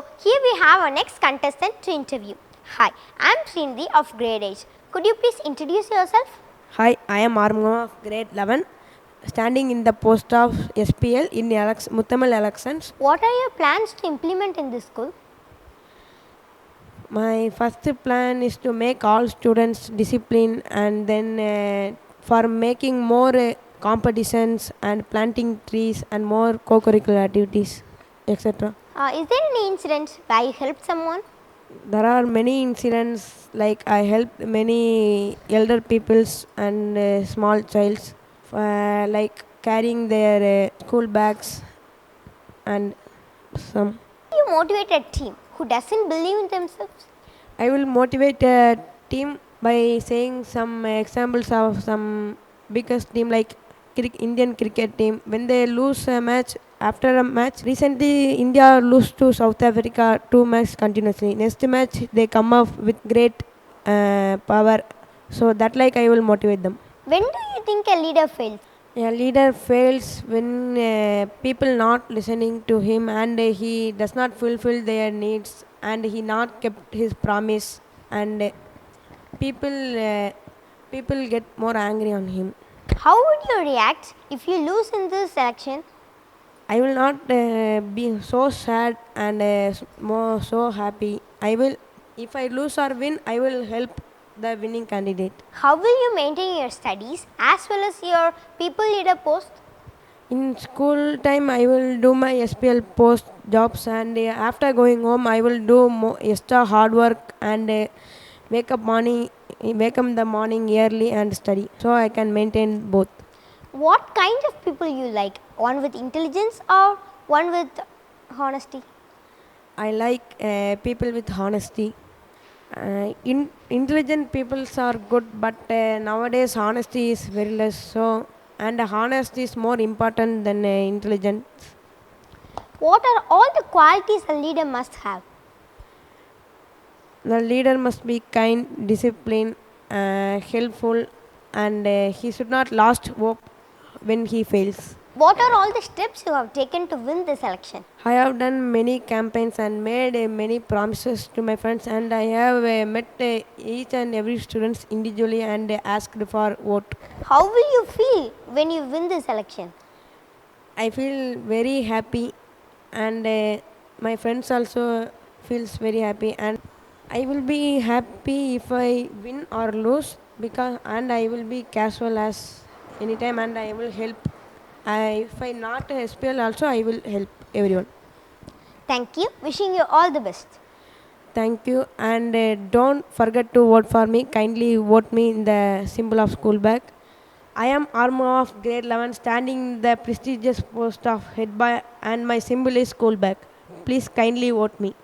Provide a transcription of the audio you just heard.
So here we have our next contestant to interview. Hi, I am Srinidhi of grade 8. Could you please introduce yourself? Hi, I am Arumugam of grade 11, standing in the post of SPL in Muthamil elections. What are your plans to implement in this school? My first plan is to make all students disciplined, and then for making more competitions and planting trees and more co-curricular activities, etc. Is there any incident where you helped someone? There are many incidents, like I helped many elder peoples and small childs, like carrying their school bags and some. You motivate a team who doesn't believe in themselves. I will motivate a team by saying some examples of some biggest team, like Indian cricket team. When they lose a match, after a match, recently India lose to South Africa 2 matches continuously. Next match they come up with great power. So that, like, I will motivate them. When do you think a leader fails? A leader fails when people not listening to him, and he does not fulfill their needs, and he not kept his promise, and people people get more angry on him. How would you react if you lose in this election? I will not be so sad and more so happy. I will, if I lose or win, I will help the winning candidate. How will you maintain your studies as well as your people leader post? In school time, I will do my SPL post jobs, and after going home, I will do more extra hard work and wake up in the morning early and study, so I can maintain both. What kind of people you like? One with intelligence or one with honesty? I like people with honesty. Intelligent people are good, but nowadays honesty is very less. So, and honesty is more important than intelligence. What are all the qualities a leader must have? The leader must be kind, disciplined, helpful, and he should not lose hope when he fails. What are all the steps you have taken to win this election? I have done many campaigns and made many promises to my friends, and I have met each and every students individually and asked for vote. How will you feel when you win this election? I feel very happy, and my friends also feels very happy, and I will be happy if I win or lose, because and I will be casual as anytime, and I will help. If I not SPL also, I will help everyone. Thank you. Wishing you all the best. Thank you, and don't forget to vote for me. Kindly vote me in the symbol of school bag. I am Arma of grade 11, standing in the prestigious post of head boy, and my symbol is school bag. Please kindly vote me.